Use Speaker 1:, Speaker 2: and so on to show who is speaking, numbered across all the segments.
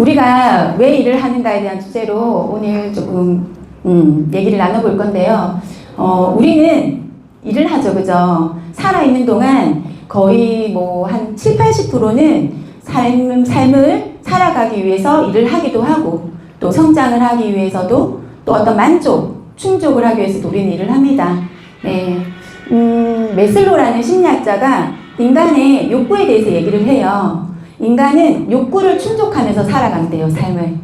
Speaker 1: 우리가 왜 일을 하는가에 대한 주제로 오늘 조금 얘기를 나눠볼 건데요. 우리는 일을 하죠, 그죠? 살아있는 동안 거의 뭐 한 7, 80%는 삶을 살아가기 위해서 일을 하기도 하고, 또 성장을 하기 위해서도, 또 어떤 만족, 충족을 하기 위해서도 우리는 일을 합니다. 네. 메슬로라는 심리학자가 인간의 욕구에 대해서 얘기를 해요. 인간은 욕구를 충족하면서 살아간대요, 삶을.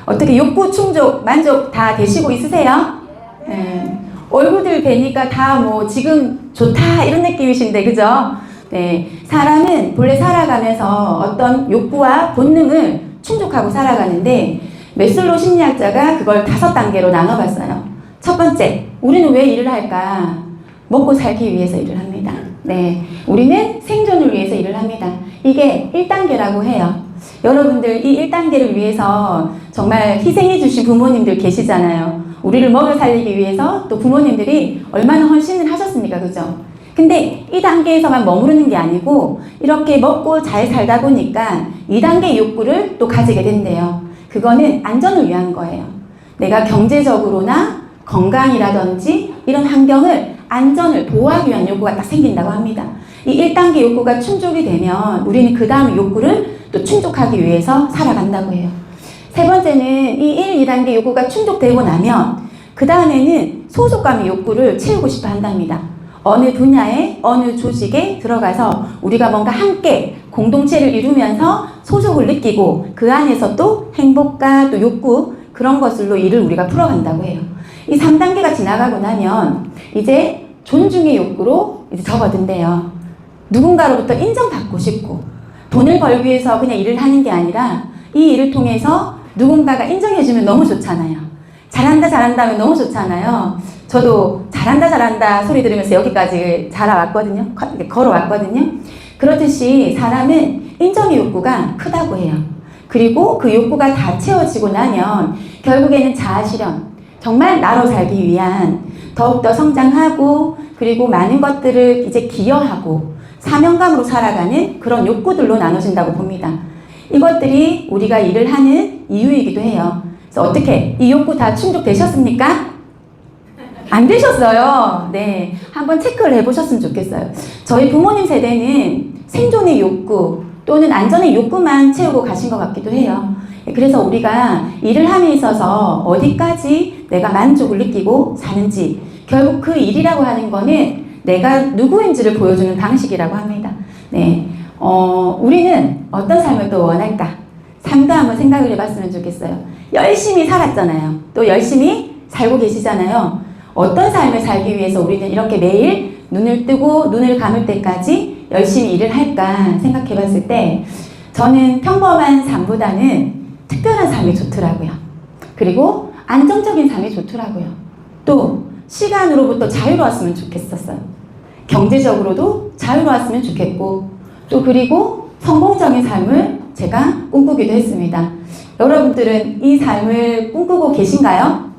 Speaker 1: 어떻게 욕구 충족, 만족 다 되시고 있으세요? 네. 얼굴들 뵈니까 다 뭐 지금 좋다 이런 느낌이신데, 그죠? 네. 사람은 본래 살아가면서 어떤 욕구와 본능을 충족하고 살아가는데, 메슬로 심리학자가 그걸 5단계로 나눠봤어요. 첫 번째, 우리는 왜 일을 할까? 먹고 살기 위해서 일을 합니다. 네. 우리는 생존을 위해서 일을 합니다. 이게 1단계라고 해요. 여러분들 이 1단계를 위해서 정말 희생해 주신 부모님들 계시잖아요. 우리를 먹여 살리기 위해서 또 부모님들이 얼마나 헌신을 하셨습니까? 그죠? 근데 이 단계에서만 머무르는 게 아니고 이렇게 먹고 잘 살다 보니까 2단계 욕구를 또 가지게 된대요. 그거는 안전을 위한 거예요. 내가 경제적으로나 건강이라든지 이런 환경을 안전을 보호하기 위한 욕구가 딱 생긴다고 합니다. 이 1단계 욕구가 충족이 되면 우리는 그 다음 욕구를 또 충족하기 위해서 살아간다고 해요. 세 번째는 이 1, 2단계 욕구가 충족되고 나면 그 다음에는 소속감의 욕구를 채우고 싶어 한답니다. 어느 분야에, 어느 조직에 들어가서 우리가 뭔가 함께 공동체를 이루면서 소속을 느끼고 그 안에서 또 행복과 또 욕구 그런 것들로 일을 우리가 풀어간다고 해요. 이 3단계가 지나가고 나면 이제 존중의 욕구로 이제 접어든대요. 누군가로부터 인정받고 싶고 돈을 벌기 위해서 그냥 일을 하는 게 아니라 이 일을 통해서 누군가가 인정해주면 너무 좋잖아요. 잘한다 잘한다 하면 너무 좋잖아요. 저도 잘한다 소리 들으면서 여기까지 자라왔거든요. 걸어왔거든요. 그렇듯이 사람은 인정의 욕구가 크다고 해요. 그리고 그 욕구가 다 채워지고 나면 결국에는 자아실현, 정말 나로 살기 위한 더욱더 성장하고 그리고 많은 것들을 이제 기여하고 사명감으로 살아가는 그런 욕구들로 나눠진다고 봅니다. 이것들이 우리가 일을 하는 이유이기도 해요. 그래서 어떻게 이 욕구 다 충족되셨습니까? 안 되셨어요. 네, 한번 체크를 해보셨으면 좋겠어요. 저희 부모님 세대는 생존의 욕구 또는 안전의 욕구만 채우고 가신 것 같기도 해요. 그래서 우리가 일을 함에 있어서 어디까지 내가 만족을 느끼고 사는지 결국 그 일이라고 하는 거는 내가 누구인지를 보여주는 방식이라고 합니다. 네, 우리는 어떤 삶을 또 원할까? 삶도 한번 생각을 해봤으면 좋겠어요. 열심히 살았잖아요. 또 열심히 살고 계시잖아요. 어떤 삶을 살기 위해서 우리는 이렇게 매일 눈을 뜨고 눈을 감을 때까지 열심히 일을 할까 생각해 봤을 때 저는 평범한 삶보다는 특별한 삶이 좋더라고요. 그리고 안정적인 삶이 좋더라고요. 또 시간으로부터 자유로웠으면 좋겠었어요. 경제적으로도 자유로웠으면 좋겠고 또 그리고 성공적인 삶을 제가 꿈꾸기도 했습니다. 여러분들은 이 삶을 꿈꾸고 계신가요?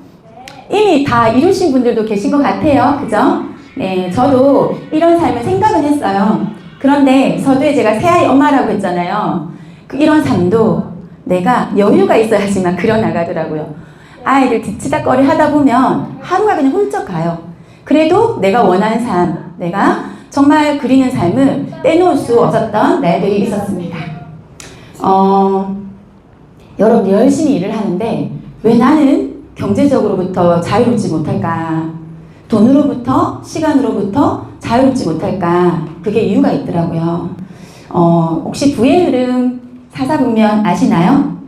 Speaker 1: 이미 다 이루신 분들도 계신 것 같아요. 그죠? 네, 저도 이런 삶을 생각은 했어요. 그런데 서두에 제가 새아이 엄마라고 했잖아요. 이런 삶도 내가 여유가 있어야지만 그려나가더라고요. 아이를 뒤치다꺼리 하다 보면 하루가 그냥 훌쩍 가요. 그래도 내가 원하는 삶, 내가 정말 그리는 삶을 빼놓을 수 없었던 날들이 있었습니다. 여러분 열심히 일을 하는데 왜 나는 경제적으로부터 자유롭지 못할까? 돈으로부터, 시간으로부터 자유롭지 못할까? 그게 이유가 있더라고요. 혹시 부의 흐름 사사분면 아시나요?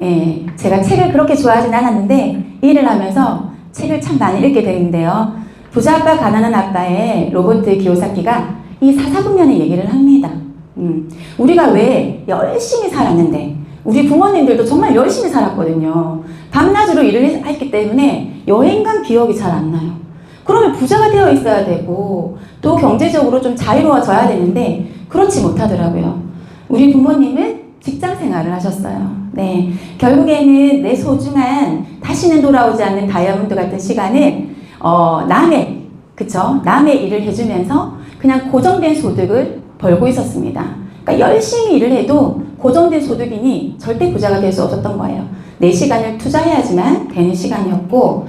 Speaker 1: 예, 제가 책을 그렇게 좋아하진 않았는데 일을 하면서 책을 참 많이 읽게 되는데요. 부자 아빠 가난한 아빠의 로버트 기요사키가 이 사사분면의 얘기를 합니다. 우리가 왜 열심히 살았는데 우리 부모님들도 정말 열심히 살았거든요. 밤낮으로 일을 했기 때문에 여행 간 기억이 잘 안 나요. 그러면 부자가 되어 있어야 되고 또 경제적으로 좀 자유로워져야 되는데 그렇지 못하더라고요. 우리 부모님은 직장 생활을 하셨어요. 네, 결국에는 내 소중한 다시는 돌아오지 않는 다이아몬드 같은 시간을 남의 일을 해주면서 그냥 고정된 소득을 벌고 있었습니다. 그러니까 열심히 일을 해도 고정된 소득이니 절대 부자가 될 수 없었던 거예요. 내 시간을 투자해야지만 되는 시간이었고,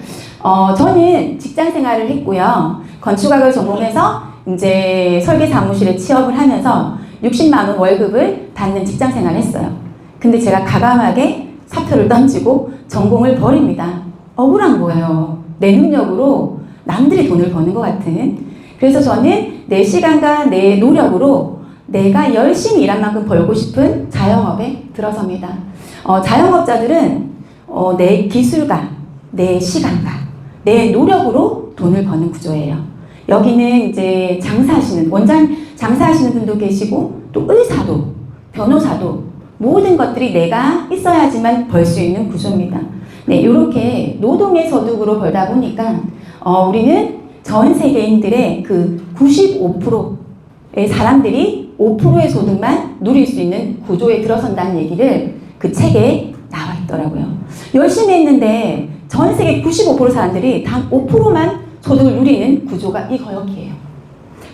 Speaker 1: 저는 직장 생활을 했고요. 건축학을 전공해서 이제 설계 사무실에 취업을 하면서 60만 원 월급을 받는 직장 생활을 했어요. 근데 제가 과감하게 사표를 던지고 전공을 버립니다. 억울한 거예요. 내 능력으로 남들이 돈을 버는 것 같은. 그래서 저는 내 시간과 내 노력으로 내가 열심히 일한 만큼 벌고 싶은 자영업에 들어섭니다. 자영업자들은 내 기술과 내 시간과 내 노력으로 돈을 버는 구조예요. 여기는 이제 원장 장사하시는 분도 계시고 또 의사도 변호사도 모든 것들이 내가 있어야지만 벌 수 있는 구조입니다. 네, 이렇게 노동의 소득으로 벌다 보니까 우리는 전 세계인들의 그 95%의 사람들이 5%의 소득만 누릴 수 있는 구조에 들어선다는 얘기를 그 책에 나와 있더라고요. 열심히 했는데 전 세계 95% 사람들이 단 5%만 소득을 누리는 구조가 이 거역이에요.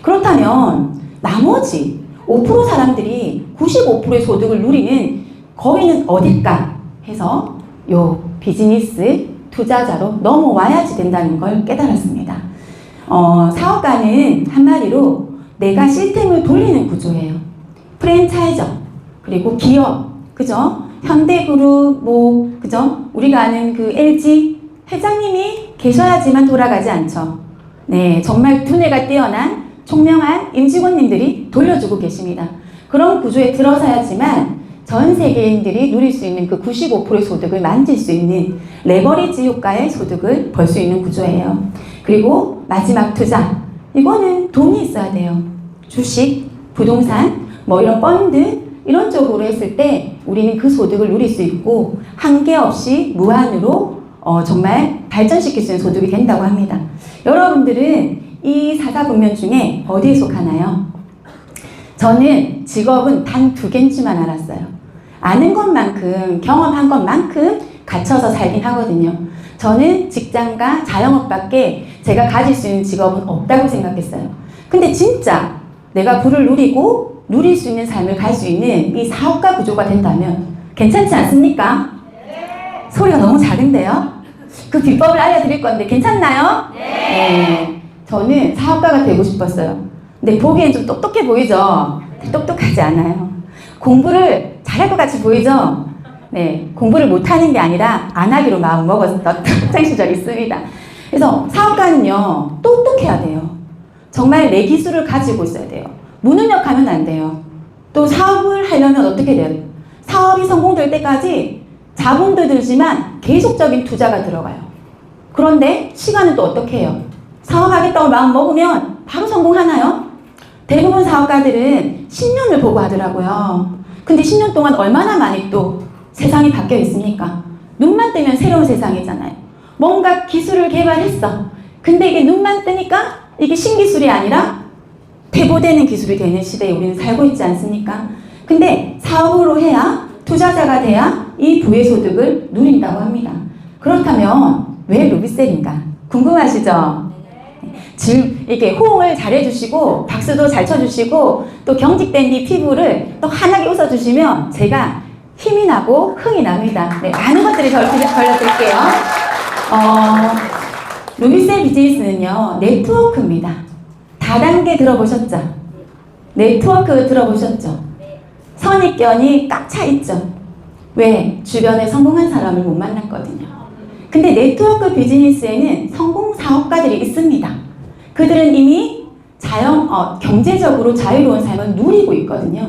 Speaker 1: 그렇다면 나머지 5% 사람들이 95%의 소득을 누리는 거기는 어딜까 해서 요 비즈니스 투자자로 넘어와야지 된다는 걸 깨달았습니다. 사업가는 한마디로 내가 시스템을 돌리는 구조예요. 프랜차이저, 그리고 기업, 그죠? 현대그룹, 그죠? 우리가 아는 그 LG 회장님이 계셔야지만 돌아가지 않죠. 네, 정말 두뇌가 뛰어난 총명한 임직원님들이 돌려주고 계십니다. 그런 구조에 들어서야지만 전 세계인들이 누릴 수 있는 그 95%의 소득을 만질 수 있는 레버리지 효과의 소득을 벌 수 있는 구조예요. 그리고 마지막 투자. 이거는 돈이 있어야 돼요. 주식, 부동산, 이런 펀드 이런 쪽으로 했을 때 우리는 그 소득을 누릴 수 있고 한계 없이 무한으로 정말 발전시킬 수 있는 소득이 된다고 합니다. 여러분들은 이 사사분면 중에 어디에 속하나요? 저는 직업은 단 2개인 줄만 알았어요. 아는 것만큼, 경험한 것만큼 갇혀서 살긴 하거든요. 저는 직장과 자영업밖에 제가 가질 수 있는 직업은 없다고 생각했어요. 근데 진짜 내가 부를 누리고 누릴 수 있는 삶을 갈 수 있는 이 사업가 구조가 된다면 괜찮지 않습니까? 네. 소리가 너무 작은데요? 그 비법을 알려드릴 건데 괜찮나요? 네. 저는 사업가가 되고 싶었어요. 근데 보기엔 좀 똑똑해 보이죠? 똑똑하지 않아요. 공부를 잘할 것 같이 보이죠? 네, 공부를 못하는 게 아니라 안 하기로 마음 먹었던 학창 시절이 있습니다. 그래서 사업가는요, 똑똑해야 돼요. 정말 내 기술을 가지고 있어야 돼요. 무능력하면 안 돼요. 또 사업을 하려면 어떻게 돼요? 사업이 성공될 때까지 자본도 들지만 계속적인 투자가 들어가요. 그런데 시간은 또 어떻게 해요? 사업하겠다고 마음 먹으면 바로 성공하나요? 대부분 사업가들은 10년을 보고 하더라고요. 근데 10년 동안 얼마나 많이 또 세상이 바뀌어 있습니까? 눈만 뜨면 새로운 세상이잖아요. 뭔가 기술을 개발했어. 근데 이게 눈만 뜨니까 이게 신기술이 아니라 대보되는 기술이 되는 시대에 우리는 살고 있지 않습니까? 근데 사업으로 해야, 투자자가 돼야 이 부의 소득을 누린다고 합니다. 그렇다면 왜 루비셀인가? 궁금하시죠? 이렇게 호응을 잘 해주시고 박수도 잘 쳐주시고 또 경직된 이 피부를 또 환하게 웃어주시면 제가 힘이 나고 흥이 납니다. 네, 많은 것들이 걸려드릴게요. 루비셀 비즈니스는요, 네트워크입니다. 다단계 들어보셨죠? 네트워크 들어보셨죠? 선입견이 꽉 차 있죠? 왜? 주변에 성공한 사람을 못 만났거든요. 근데 네트워크 비즈니스에는 성공 사업가들이 있습니다. 그들은 이미 경제적으로 자유로운 삶을 누리고 있거든요.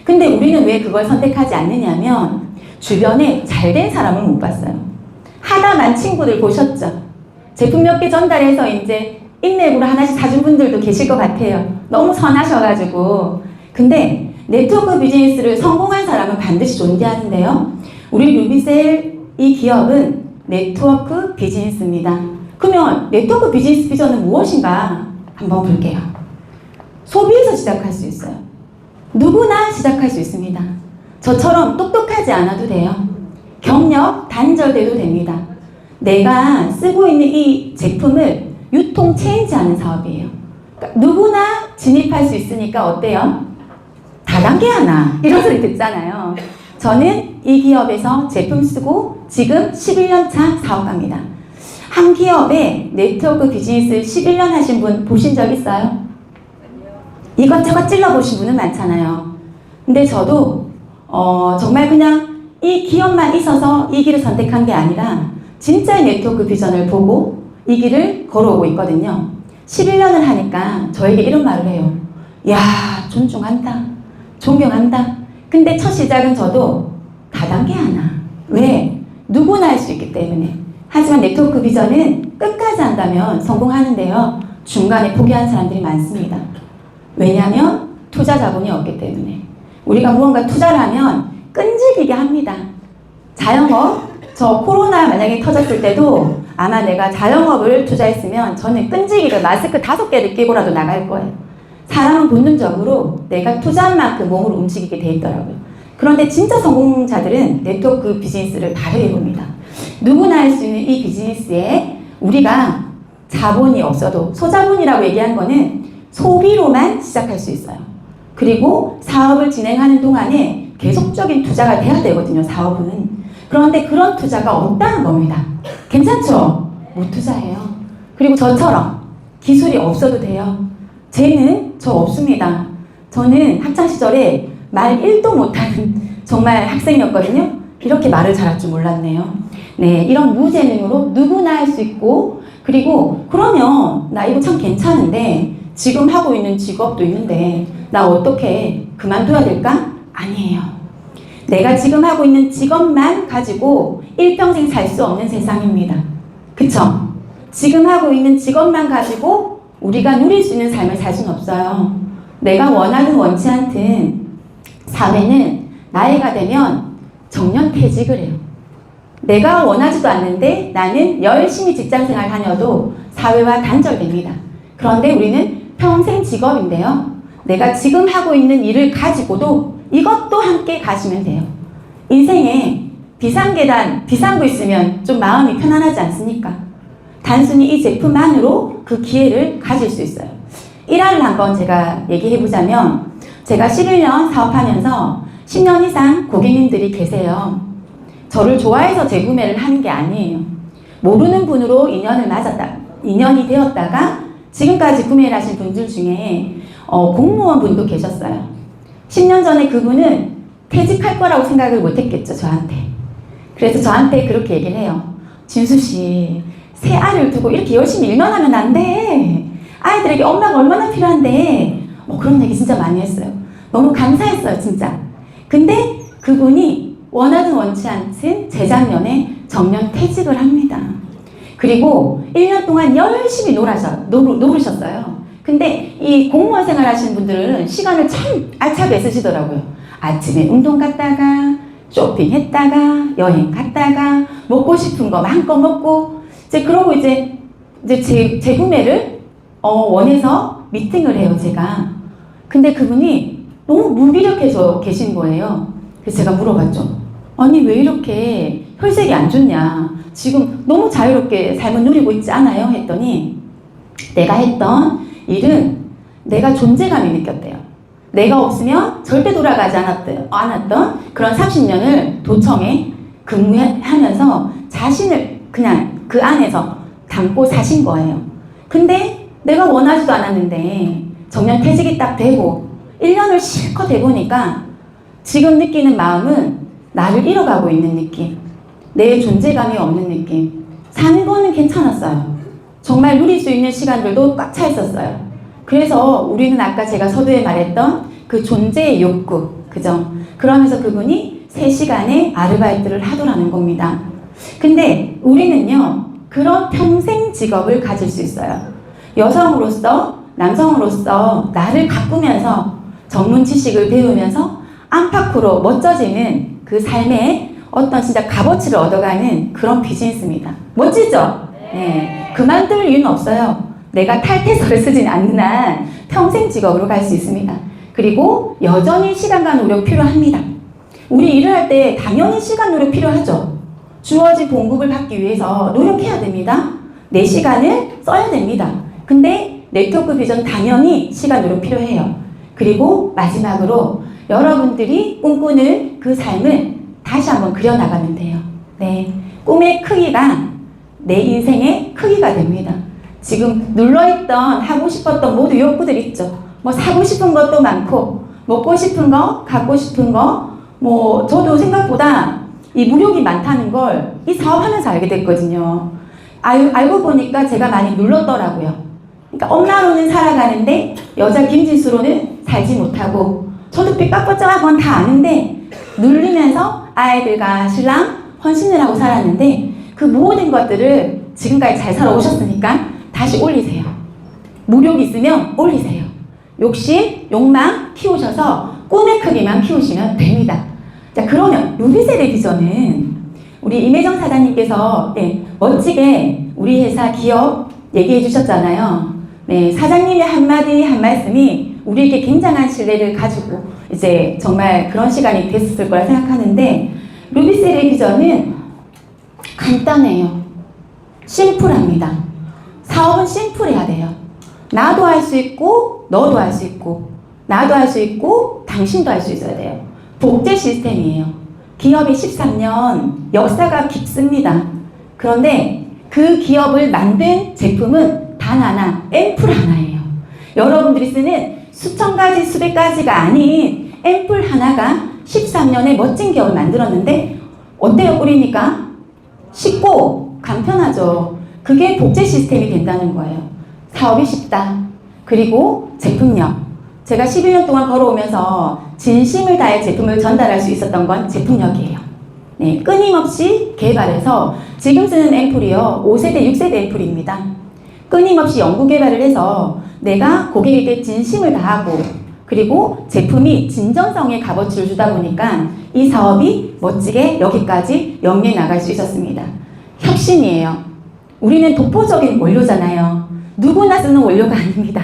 Speaker 1: 근데 우리는 왜 그걸 선택하지 않느냐면 주변에 잘된 사람을 못 봤어요. 하다만 친구들 보셨죠? 제품 몇 개 전달해서 이제 인맥으로 하나씩 사준 분들도 계실 것 같아요. 너무 선하셔가지고. 근데 네트워크 비즈니스를 성공한 사람은 반드시 존재하는데요. 우리 루비셀 이 기업은 네트워크 비즈니스입니다. 그러면 네트워크 비즈니스 비전은 무엇인가 한번 볼게요. 소비에서 시작할 수 있어요. 누구나 시작할 수 있습니다. 저처럼 똑똑하지 않아도 돼요. 경력 단절돼도 됩니다. 내가 쓰고 있는 이 제품을 유통 체인지하는 사업이에요. 그러니까 누구나 진입할 수 있으니까 어때요? 다단계 하나 이런 소리 듣잖아요. 저는 이 기업에서 제품 쓰고 지금 11년 차 사업가입니다. 한 기업에 네트워크 비즈니스 11년 하신 분 보신 적 있어요? 이것저것 찔러보신 분은 많잖아요. 근데 저도 정말 그냥 이 기업만 있어서 이 길을 선택한 게 아니라 진짜의 네트워크 비전을 보고 이 길을 걸어오고 있거든요. 11년을 하니까 저에게 이런 말을 해요. 야, 존중한다. 존경한다. 근데 첫 시작은 저도 다단계 하나. 왜? 누구나 할 수 있기 때문에. 하지만 네트워크 비전은 끝까지 한다면 성공하는데요. 중간에 포기한 사람들이 많습니다. 왜냐하면 투자 자본이 없기 때문에. 우리가 무언가 투자를 하면 끈질기게 합니다. 자영업, 저 코로나 만약에 터졌을 때도 아마 내가 자영업을 투자했으면 저는 끈질기게 마스크 5개를 끼고라도 나갈 거예요. 사람은 본능적으로 내가 투자한 만큼 몸으로 움직이게 돼 있더라고요. 그런데 진짜 성공자들은 네트워크 비즈니스를 다르게 봅니다. 누구나 할 수 있는 이 비즈니스에 우리가 자본이 없어도 소자본이라고 얘기한 거는 소비로만 시작할 수 있어요. 그리고 사업을 진행하는 동안에 계속적인 투자가 돼야 되거든요, 사업은. 그런데 그런 투자가 없다는 겁니다. 괜찮죠? 못 투자해요. 그리고 저처럼 기술이 없어도 돼요. 쟤는 저 없습니다. 저는 학창시절에 말 1도 못하는 정말 학생이었거든요. 이렇게 말을 잘할 줄 몰랐네요. 네, 이런 무재능으로 누구나 할 수 있고, 그리고 그러면 나 이거 참 괜찮은데 지금 하고 있는 직업도 있는데 나 어떻게 그만둬야 될까? 아니에요. 내가 지금 하고 있는 직업만 가지고 일평생 살 수 없는 세상입니다. 그쵸? 지금 하고 있는 직업만 가지고 우리가 누릴 수 있는 삶을 살 수는 없어요. 내가 원하든 원치 않든 사회는 나이가 되면 정년퇴직을 해요. 내가 원하지도 않는데 나는 열심히 직장생활 다녀도 사회와 단절됩니다. 그런데 우리는 평생 직업인데요. 내가 지금 하고 있는 일을 가지고도 이것도 함께 가시면 돼요. 인생에 비상계단, 비상구 있으면 좀 마음이 편안하지 않습니까? 단순히 이 제품만으로 그 기회를 가질 수 있어요. 일화를 한번 제가 얘기해보자면 제가 11년 사업하면서 10년 이상 고객님들이 계세요. 저를 좋아해서 재구매를 하는 게 아니에요. 모르는 분으로 인연이 되었다가 지금까지 구매를 하신 분들 중에 공무원 분도 계셨어요. 10년 전에 그분은 퇴직할 거라고 생각을 못 했겠죠, 저한테. 그래서 저한테 그렇게 얘기를 해요. 진수 씨, 새 아이를 두고 이렇게 열심히 일만 하면 안 돼. 아이들에게 엄마가 얼마나 필요한데. 그런 얘기 진짜 많이 했어요. 너무 감사했어요, 진짜. 근데 그분이 원하든 원치 않든 재작년에 정년 퇴직을 합니다. 그리고 1년 동안 열심히 노르셨어요. 근데 이 공무원 생활 하시는 분들은 시간을 참 알차게 쓰시더라고요. 아침에 운동 갔다가 쇼핑했다가 여행 갔다가 먹고 싶은 거 마음껏 먹고 그러고 이제 재구매를 원해서 미팅을 해요, 제가. 근데 그분이 너무 무기력해서 계신 거예요. 그래서 제가 물어봤죠. 아니, 왜 이렇게 혈색이 안 좋냐? 지금 너무 자유롭게 삶을 누리고 있지 않아요? 했더니 내가 했던 일은 내가 존재감이 느꼈대요. 내가 없으면 절대 돌아가지 않았던 그런 30년을 도청에 근무하면서 자신을 그냥 그 안에서 담고 사신 거예요. 근데 내가 원하지도 않았는데 정년퇴직이 딱 되고 1년을 실컷 해보니까 지금 느끼는 마음은 나를 잃어가고 있는 느낌, 내 존재감이 없는 느낌. 사는 거는 괜찮았어요. 정말 누릴 수 있는 시간들도 꽉 차 있었어요. 그래서 우리는 아까 제가 서두에 말했던 그 존재의 욕구, 그죠? 그러면서 그분이 3시간의 아르바이트를 하더라는 겁니다. 근데 우리는요, 그런 평생 직업을 가질 수 있어요. 여성으로서, 남성으로서 나를 가꾸면서 전문 지식을 배우면서 안팎으로 멋져지는 그 삶의 어떤 진짜 값어치를 얻어가는 그런 비즈니스입니다. 멋지죠? 네. 그만둘 이유는 없어요. 내가 탈퇴서를 쓰진 않는 한 평생 직업으로 갈 수 있습니다. 그리고 여전히 시간과 노력 필요합니다. 우리 일을 할 때 당연히 시간 노력 필요하죠. 주어진 봉급을 받기 위해서 노력해야 됩니다. 내 시간을 써야 됩니다. 근데 네트워크 비전 당연히 시간 노력 필요해요. 그리고 마지막으로 여러분들이 꿈꾸는 그 삶을 다시 한번 그려나가면 돼요. 네. 꿈의 크기가 내 인생의 크기가 됩니다. 지금 눌러있던 하고 싶었던 모든 욕구들 있죠. 뭐 사고 싶은 것도 많고 먹고 싶은 거, 갖고 싶은 거, 뭐 저도 생각보다 이 무력이 많다는 걸 이 사업하면서 알게 됐거든요. 알고 보니까 제가 많이 눌렀더라고요. 그러니까 엄마로는 살아가는데 여자 김진수로는 살지 못하고 저도 삐까뻔쩍한 건 다 아는데 누르면서 아이들과 신랑 헌신을 하고 살았는데 그 모든 것들을 지금까지 잘 살아오셨으니까 다시 올리세요. 무력이 있으면 올리세요. 욕심, 욕망 키우셔서 꿈의 크기만 키우시면 됩니다. 자, 그러면 루비셀의 비전은 우리 임혜정 사장님께서 멋지게 우리 회사 기업 얘기해 주셨잖아요. 네, 사장님의 한마디 한 말씀이 우리에게 굉장한 신뢰를 가지고 이제 정말 그런 시간이 됐을 거라 생각하는데 루비셀의 비전은 간단해요. 심플합니다. 사업은 심플해야 돼요. 나도 할 수 있고 너도 할 수 있고 나도 할 수 있고 당신도 할 수 있어야 돼요. 복제 시스템이에요. 기업이 13년 역사가 깊습니다. 그런데 그 기업을 만든 제품은 단 하나, 앰플 하나예요. 여러분들이 쓰는 수천 가지, 수백 가지가 아닌 앰플 하나가 13년의 멋진 기업을 만들었는데 어때요, 뿌리니까? 쉽고 간편하죠. 그게 복제 시스템이 된다는 거예요. 사업이 쉽다. 그리고 제품력. 제가 11년 동안 걸어오면서 진심을 다해 제품을 전달할 수 있었던 건 제품력이에요. 네, 끊임없이 개발해서 지금 쓰는 앰플이요. 5세대, 6세대 앰플입니다. 끊임없이 연구 개발을 해서 내가 고객에게 진심을 다하고 그리고 제품이 진정성의 값어치를 주다 보니까 이 사업이 멋지게 여기까지 영리해 나갈 수 있었습니다. 혁신이에요. 우리는 독보적인 원료잖아요. 누구나 쓰는 원료가 아닙니다.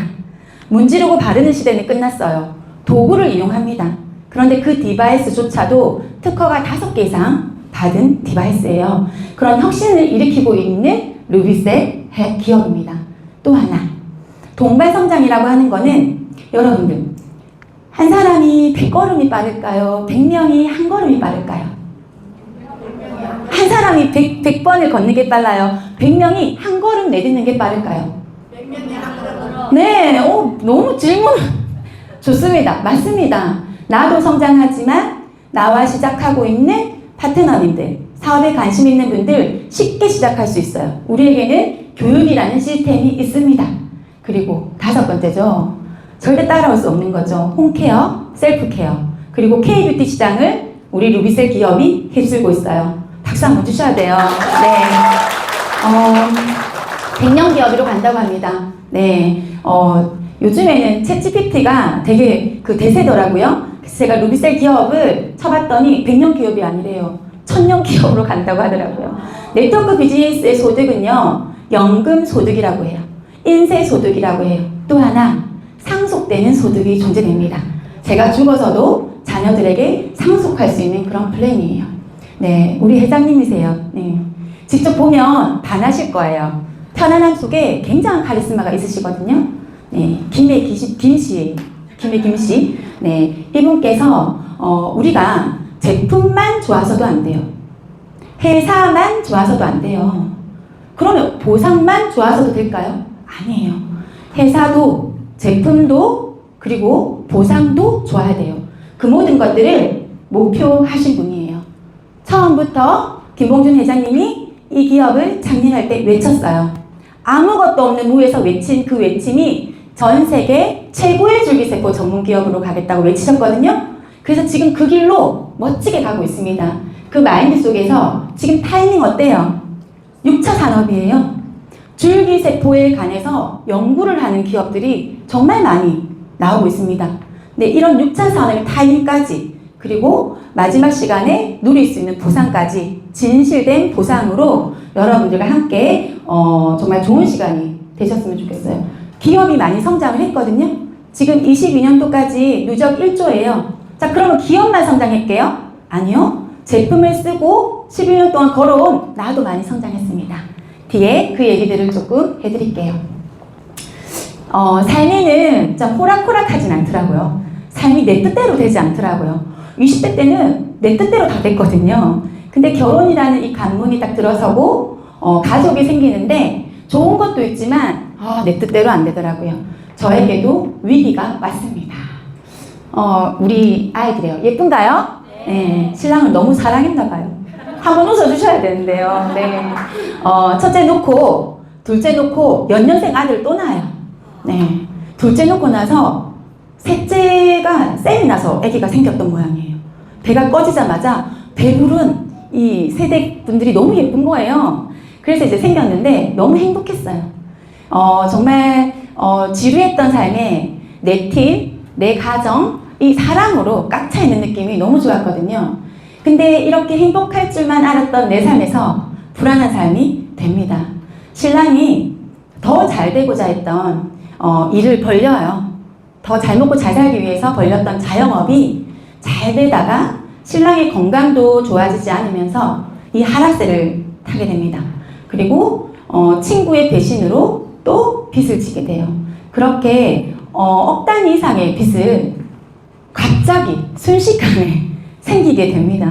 Speaker 1: 문지르고 바르는 시대는 끝났어요. 도구를 이용합니다. 그런데 그 디바이스조차도 특허가 5개 이상 받은 디바이스예요. 그런 혁신을 일으키고 있는 루비셀 기업입니다. 또 하나, 동발성장이라고 하는 거는 여러분들 한 사람이 100걸음이 빠를까요? 100명이 한 걸음이 빠를까요? 한 사람이 100번을 걷는 게 빨라요? 100명이 한 걸음 내딛는 게 빠를까요? 네, 너무 질문 좋습니다. 맞습니다. 나도 성장하지만 나와 시작하고 있는 파트너님들, 사업에 관심 있는 분들 쉽게 시작할 수 있어요. 우리에게는 교육이라는 시스템이 있습니다. 그리고 5번째죠. 절대 따라올 수 없는 거죠. 홈케어, 셀프케어. 그리고 K뷰티 시장을 우리 루비셀 기업이 휩쓸고 있어요. 박수 한번 주셔야 돼요. 네. 100년 기업으로 간다고 합니다. 네. 요즘에는 챗GPT가 되게 그 대세더라고요. 그래서 제가 루비셀 기업을 쳐봤더니 100년 기업이 아니래요. 1000년 기업으로 간다고 하더라고요. 네트워크 비즈니스의 소득은요, 연금 소득이라고 해요. 인세 소득이라고 해요. 또 하나, 상속되는 소득이 존재됩니다. 제가 죽어서도 자녀들에게 상속할 수 있는 그런 플랜이에요. 네, 우리 회장님이세요. 네. 직접 보면 반하실 거예요. 편안함 속에 굉장한 카리스마가 있으시거든요. 네, 김씨. 네, 이분께서 우리가 제품만 좋아서도 안 돼요. 회사만 좋아서도 안 돼요. 그러면 보상만 좋아서도 될까요? 아니에요. 회사도 제품도 그리고 보상도 좋아야 돼요. 그 모든 것들을 목표하신 분이에요. 처음부터 김봉준 회장님이 이 기업을 창립할 때 외쳤어요. 아무것도 없는 무에서 외친 그 외침이 전 세계 최고의 줄기세포 전문 기업으로 가겠다고 외치셨거든요. 그래서 지금 그 길로 멋지게 가고 있습니다. 그 마인드 속에서 지금 타이밍 어때요? 6차 산업이에요. 줄기세포에 관해서 연구를 하는 기업들이 정말 많이 나오고 있습니다. 네, 이런 6차 산업의 타이밍까지 그리고 마지막 시간에 누릴 수 있는 보상까지 진실된 보상으로 여러분들과 함께 정말 좋은 시간이 되셨으면 좋겠어요. 기업이 많이 성장을 했거든요. 지금 22년도까지 누적 1조예요. 자, 그러면 기업만 성장할게요? 아니요. 제품을 쓰고 11년 동안 걸어온 나도 많이 성장했습니다. 뒤에 그 얘기들을 조금 해드릴게요. 삶에는 좀 호락호락하진 않더라고요. 삶이 내 뜻대로 되지 않더라고요. 20대 때는 내 뜻대로 다 됐거든요. 근데 결혼이라는 이 관문이 딱 들어서고 가족이 생기는데 좋은 것도 있지만 내 뜻대로 안 되더라고요. 저에게도 위기가 왔습니다. 우리 아이들이요. 예쁜가요? 네. 신랑을 너무 사랑했나 봐요. 한번 웃어주셔야 되는데요. 네. 첫째 놓고 둘째 놓고 연년생 아들 또 낳아요. 네. 둘째 놓고 나서 셋째가 쌤이 나서 아기가 생겼던 모양이에요. 배가 꺼지자마자 배부른 이 세대 분들이 너무 예쁜 거예요. 그래서 이제 생겼는데 너무 행복했어요. 정말 지루했던 삶에 내 팀, 내 가정, 이 사랑으로 꽉 차 있는 느낌이 너무 좋았거든요. 근데 이렇게 행복할 줄만 알았던 내 삶에서 불안한 삶이 됩니다. 신랑이 더 잘 되고자 했던 일을 벌려요. 더 잘 먹고 잘 살기 위해서 벌렸던 자영업이 잘 되다가 신랑의 건강도 좋아지지 않으면서 이 하락세를 타게 됩니다. 그리고 친구의 배신으로 또 빚을 지게 돼요. 그렇게 억 단위 이상의 빚을 갑자기 순식간에 생기게 됩니다.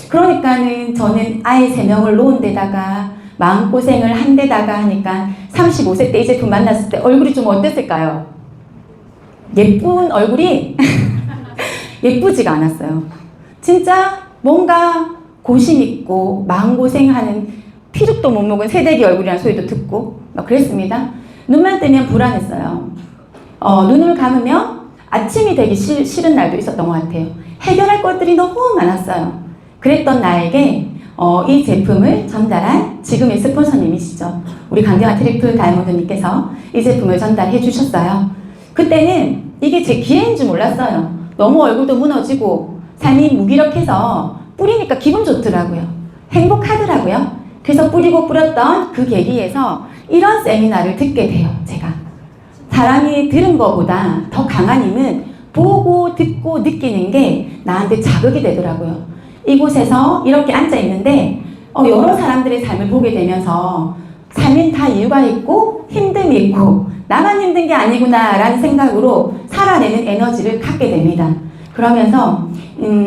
Speaker 1: 그러니까는 저는 아이 3명을 놓은 데다가 마음고생을 한 데다가 하니까 35세 때 이 제품 만났을 때 얼굴이 좀 어땠을까요? 예쁜 얼굴이 예쁘지가 않았어요. 진짜 뭔가 고심 있고 마음고생하는 피죽도 못 먹은 새댁이 얼굴이라는 소리도 듣고 막 그랬습니다. 눈만 뜨면 불안했어요. 눈을 감으면 아침이 되기 싫은 날도 있었던 것 같아요. 해결할 것들이 너무 많았어요. 그랬던 나에게 이 제품을 전달한 지금의 스폰서님이시죠. 우리 강경화 트리플 다이아몬드님께서 이 제품을 전달해 주셨어요. 그때는 이게 제 기회인 줄 몰랐어요. 너무 얼굴도 무너지고 삶이 무기력해서 뿌리니까 기분 좋더라고요. 행복하더라고요. 그래서 뿌리고 뿌렸던 그 계기에서 이런 세미나를 듣게 돼요. 제가 사람이 들은 것보다 더 강한 힘은 보고 듣고 느끼는 게 나한테 자극이 되더라고요. 이곳에서 이렇게 앉아 있는데 여러 사람들의 삶을 보게 되면서 삶은 다 이유가 있고 힘듦이 있고 나만 힘든 게 아니구나 라는 생각으로 살아내는 에너지를 갖게 됩니다. 그러면서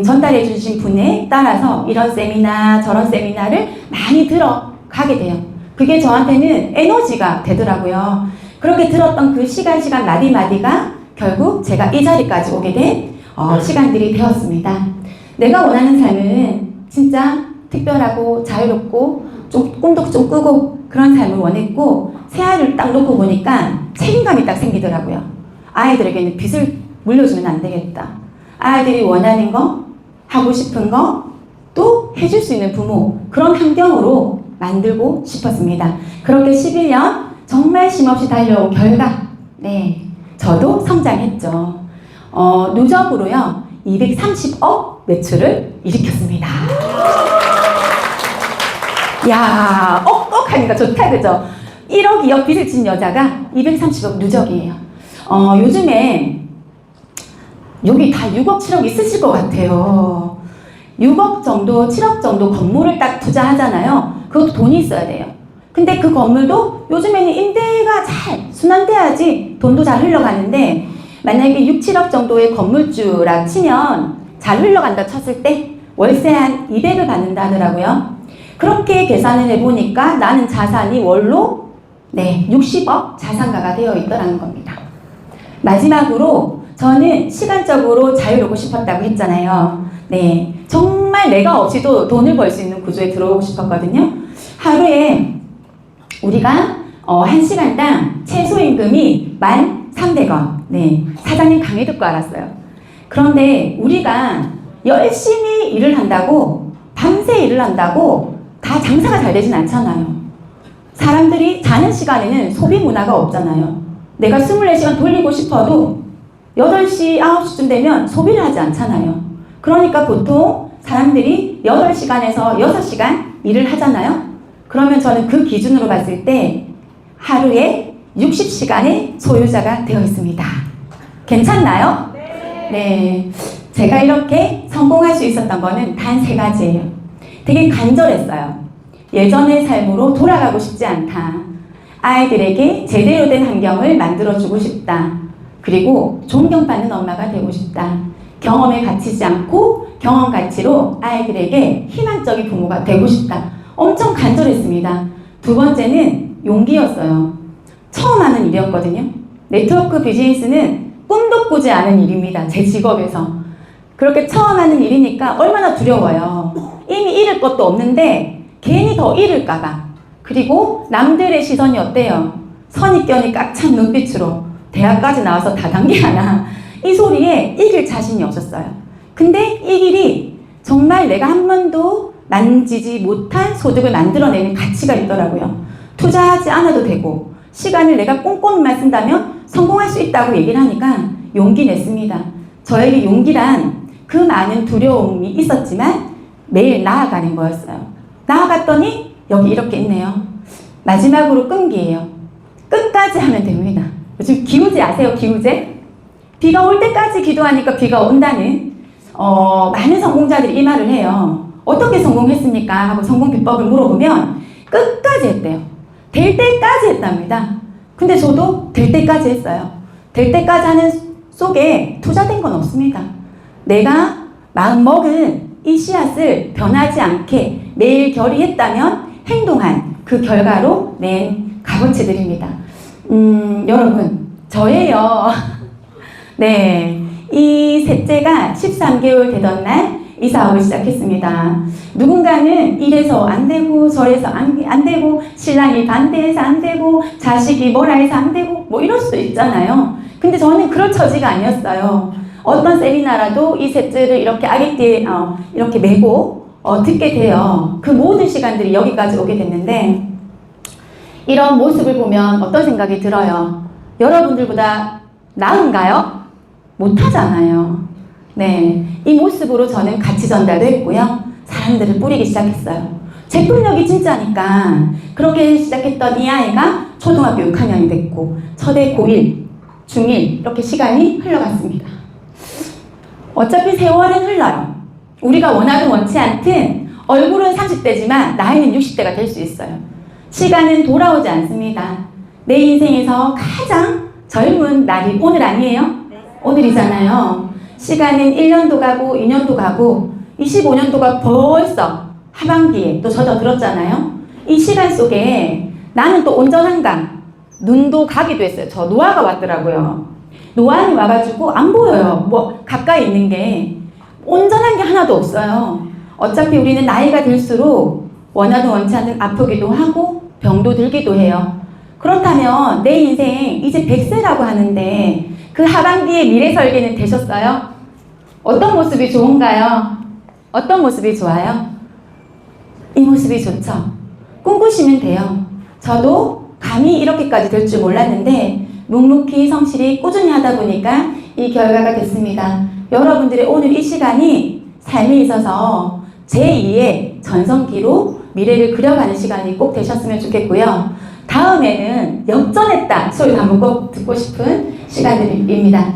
Speaker 1: 전달해 주신 분에 따라서 이런 세미나 저런 세미나를 많이 들어가게 돼요. 그게 저한테는 에너지가 되더라고요. 그렇게 들었던 그 시간 마디마디가 결국 제가 이 자리까지 오게 된 시간들이 되었습니다. 내가 원하는 삶은 진짜 특별하고 자유롭고 좀 꿈도 좀 꾸고 그런 삶을 원했고 새알을 딱 놓고 보니까 책임감이 딱 생기더라고요. 아이들에게는 빚을 물려주면 안 되겠다. 아이들이 원하는 거, 하고 싶은 거, 또 해줄 수 있는 부모, 그런 환경으로 만들고 싶었습니다. 그렇게 11년 정말 쉼없이 달려온 결과, 네, 저도 성장했죠. 누적으로요, 230억 매출을 일으켰습니다. 야, 억하니까 좋다, 그죠? 1억, 2억 빚을 진 여자가 230억 누적이에요. 요즘에 여기 다 6억, 7억 있으실 것 같아요. 6억 정도, 7억 정도 건물을 딱 투자하잖아요. 그것도 돈이 있어야 돼요. 근데 그 건물도 요즘에는 임대가 잘 순환돼야지 돈도 잘 흘러가는데 만약에 6, 7억 정도의 건물주라 치면 잘 흘러간다 쳤을 때 월세 한 200을 받는다 하더라고요. 그렇게 계산을 해보니까 나는 자산이 월로 60억 자산가가 되어 있더라는 겁니다. 마지막으로 저는 시간적으로 자유롭고 싶었다고 했잖아요. 네, 정말 내가 없이도 돈을 벌 수 있는 구조에 들어오고 싶었거든요. 하루에 우리가 1시간당 최소임금이 1,300원. 네, 사장님 강의 듣고 알았어요. 그런데 우리가 열심히 일을 한다고 밤새 일을 한다고 다 장사가 잘 되진 않잖아요. 사람들이 자는 시간에는 소비 문화가 없잖아요. 내가 24시간 돌리고 싶어도 8시, 9시쯤 되면 소비를 하지 않잖아요. 그러니까 보통 사람들이 8시간에서 6시간 일을 하잖아요. 그러면 저는 그 기준으로 봤을 때 하루에 60시간의 소유자가 되어 있습니다. 괜찮나요? 네. 제가 이렇게 성공할 수 있었던 거는 단 3가지예요. 되게 간절했어요. 예전의 삶으로 돌아가고 싶지 않다. 아이들에게 제대로 된 환경을 만들어주고 싶다. 그리고 존경받는 엄마가 되고 싶다. 경험에 갇히지 않고 경험 가치로 아이들에게 희망적인 부모가 되고 싶다. 엄청 간절했습니다. 두 번째는 용기였어요. 처음 하는 일이었거든요. 네트워크 비즈니스는 꿈도 꾸지 않은 일입니다. 제 직업에서. 그렇게 처음 하는 일이니까 얼마나 두려워요. 이미 잃을 것도 없는데 괜히 더 잃을까봐. 그리고 남들의 시선이 어때요? 선입견이 꽉 찬 눈빛으로 대학까지 나와서 다단계하나 이 소리에 이길 자신이 없었어요. 근데 이 길이 정말 내가 한 번도 만지지 못한 소득을 만들어내는 가치가 있더라고요. 투자하지 않아도 되고 시간을 내가 꼼꼼히만 쓴다면 성공할 수 있다고 얘기를 하니까 용기 냈습니다. 저에게 용기란 그 많은 두려움이 있었지만 매일 나아가는 거였어요. 나아갔더니 여기 이렇게 있네요. 마지막으로 끈기예요. 끝까지 하면 됩니다. 요즘 기우제 아세요? 기우제? 비가 올 때까지 기도하니까 비가 온다는 많은 성공자들이 이 말을 해요. 어떻게 성공했습니까? 하고 성공 비법을 물어보면 끝까지 했대요. 될 때까지 했답니다. 근데 저도 될 때까지 했어요. 될 때까지 하는 속에 투자된 건 없습니다. 내가 마음먹은 이 씨앗을 변하지 않게 매일 결의했다면 행동한 그 결과로 낸 값어치들입니다. 여러분, 저예요. 네, 이 셋째가 13개월 되던 날 이 사업을 시작했습니다. 누군가는 이래서 안 되고 저래서 안 되고 신랑이 반대해서 안 되고 자식이 뭐라 해서 안 되고 뭐 이럴 수도 있잖아요. 근데 저는 그럴 처지가 아니었어요. 어떤 세미나라도 이 셋째를 이렇게 아기띠에 이렇게 메고 듣게 돼요. 그 모든 시간들이 여기까지 오게 됐는데 이런 모습을 보면 어떤 생각이 들어요? 여러분들보다 나은가요? 못하잖아요. 네, 이 모습으로 저는 가치 전달도 했고요. 사람들을 뿌리기 시작했어요. 제품력이 진짜니까 그렇게 시작했던 이 아이가 초등학교 6학년이 됐고 첫애 고1, 중1 이렇게 시간이 흘러갔습니다. 어차피 세월은 흘러요. 우리가 원하든 원치 않든 얼굴은 30대지만 나이는 60대가 될 수 있어요. 시간은 돌아오지 않습니다. 내 인생에서 가장 젊은 날이 오늘 아니에요? 오늘이잖아요. 시간은 1년도 가고 2년도 가고 25년도가 벌써 하반기에 또 젖어들었잖아요. 이 시간 속에 나는 또 온전한가? 눈도 가기도 했어요. 저 노화가 왔더라고요. 노안이 와가지고 안 보여요. 뭐 가까이 있는 게 온전한 게 하나도 없어요. 어차피 우리는 나이가 들수록 원하든 원치 않든 아프기도 하고 병도 들기도 해요. 그렇다면 내 인생 이제 100세라고 하는데 그 하반기에 미래 설계는 되셨어요? 어떤 모습이 좋은가요? 어떤 모습이 좋아요? 이 모습이 좋죠. 꿈꾸시면 돼요. 저도 감히 이렇게까지 될 줄 몰랐는데 묵묵히 성실히 꾸준히 하다 보니까 이 결과가 됐습니다. 여러분들의 오늘 이 시간이 삶에 있어서 제2의 전성기로 미래를 그려가는 시간이 꼭 되셨으면 좋겠고요. 다음에는 역전했다 소리 한번 꼭 듣고 싶은 시간들입니다.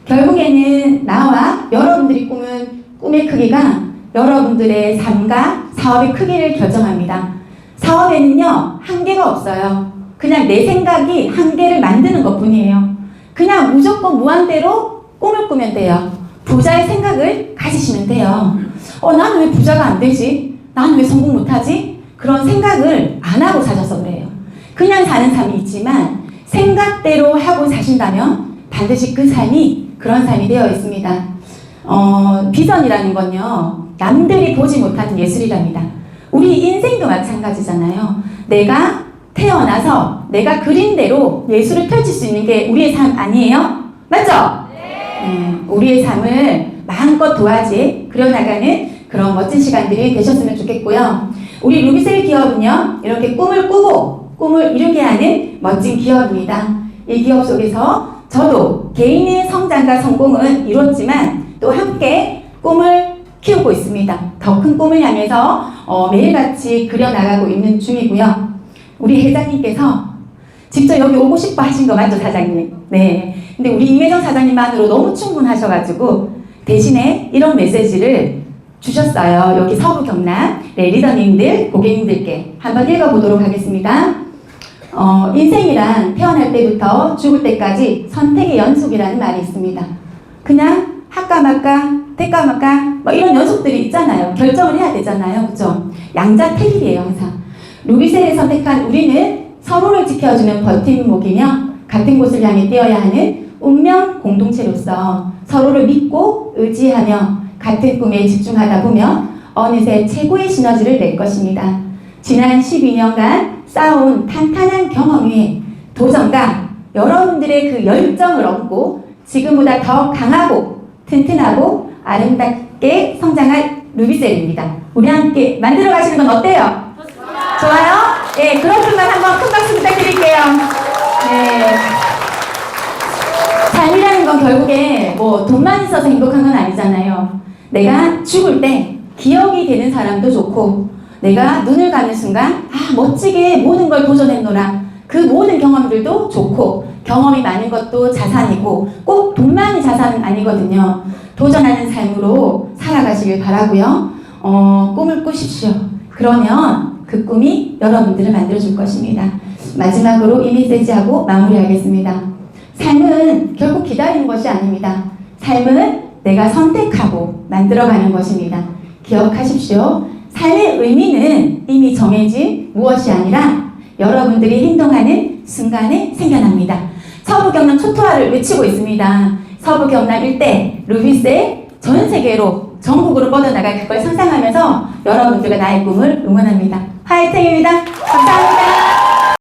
Speaker 1: 결국에는 나와 여러분들이 꾸는 꿈의 크기가 여러분들의 삶과 사업의 크기를 결정합니다. 사업에는요, 한계가 없어요. 그냥 내 생각이 한계를 만드는 것 뿐이에요. 그냥 무조건 무한대로 꿈을 꾸면 돼요. 부자의 생각을 가지시면 돼요. 나는 왜 부자가 안 되지? 나는 왜 성공 못하지? 그런 생각을 안 하고 사셔서 그래요. 그냥 사는 삶이 있지만 생각대로 하고 사신다면 반드시 그 삶이 그런 삶이 되어 있습니다. 비전이라는 건요, 남들이 보지 못하는 예술이랍니다. 우리 인생도 마찬가지잖아요. 내가 태어나서 내가 그린 대로 예술을 펼칠 수 있는 게 우리의 삶 아니에요? 맞죠? 네, 우리의 삶을 마음껏 도화지 그려나가는 그런 멋진 시간들이 되셨으면 좋겠고요. 우리 루비셀 기업은요, 이렇게 꿈을 꾸고 꿈을 이루게 하는 멋진 기업입니다. 이 기업 속에서 저도 개인의 성장과 성공은 이뤘지만 또 함께 꿈을 키우고 있습니다. 더 큰 꿈을 향해서 매일같이 그려나가고 있는 중이고요. 우리 회장님께서 직접 여기 오고 싶어 하신 거 맞죠, 사장님? 네. 근데 우리 임혜정 사장님만으로 너무 충분하셔가지고 대신에 이런 메시지를 주셨어요. 여기 서부 경남 리더님들, 고객님들께 한번 읽어보도록 하겠습니다. 인생이란 태어날 때부터 죽을 때까지 선택의 연속이라는 말이 있습니다. 그냥 할까 말까, 될까 말까, 뭐 이런 연속들이 있잖아요. 결정을 해야 되잖아요. 그죠? 양자택일이에요, 항상. 루비셀이 선택한 우리는 서로를 지켜주는 버팀목이며 같은 곳을 향해 뛰어야 하는 운명 공동체로서 서로를 믿고 의지하며 같은 꿈에 집중하다 보면 어느새 최고의 시너지를 낼 것입니다. 지난 12년간 쌓아온 탄탄한 경험 위에 도전과 여러분들의 그 열정을 얻고 지금보다 더 강하고 튼튼하고 아름답게 성장할 루비셀입니다. 우리 함께 만들어 가시는 건 어때요? 좋아요? 네, 그런 분만 한번 큰 박수 부탁드릴게요. 네. 삶이라는 건 결국에 뭐 돈만 있어서 행복한 건 아니잖아요. 내가 죽을 때 기억이 되는 사람도 좋고 내가 눈을 감는 순간 멋지게 모든 걸 도전했노라. 그 모든 경험들도 좋고 경험이 많은 것도 자산이고 꼭 돈만이 자산은 아니거든요. 도전하는 삶으로 살아가시길 바라고요. 꿈을 꾸십시오. 그러면 그 꿈이 여러분들을 만들어줄 것입니다. 마지막으로 이 메시지하고 마무리하겠습니다. 삶은 결국 기다리는 것이 아닙니다. 삶은 내가 선택하고 만들어가는 것입니다. 기억하십시오. 삶의 의미는 이미 정해진 무엇이 아니라 여러분들이 행동하는 순간에 생겨납니다. 서부 경남 초토화를 외치고 있습니다. 서부 경남 일대 루비셀 전 세계로 전국으로 뻗어나갈 그걸 상상하면서 여러분들과 나의 꿈을 응원합니다. 화이팅입니다. 감사합니다.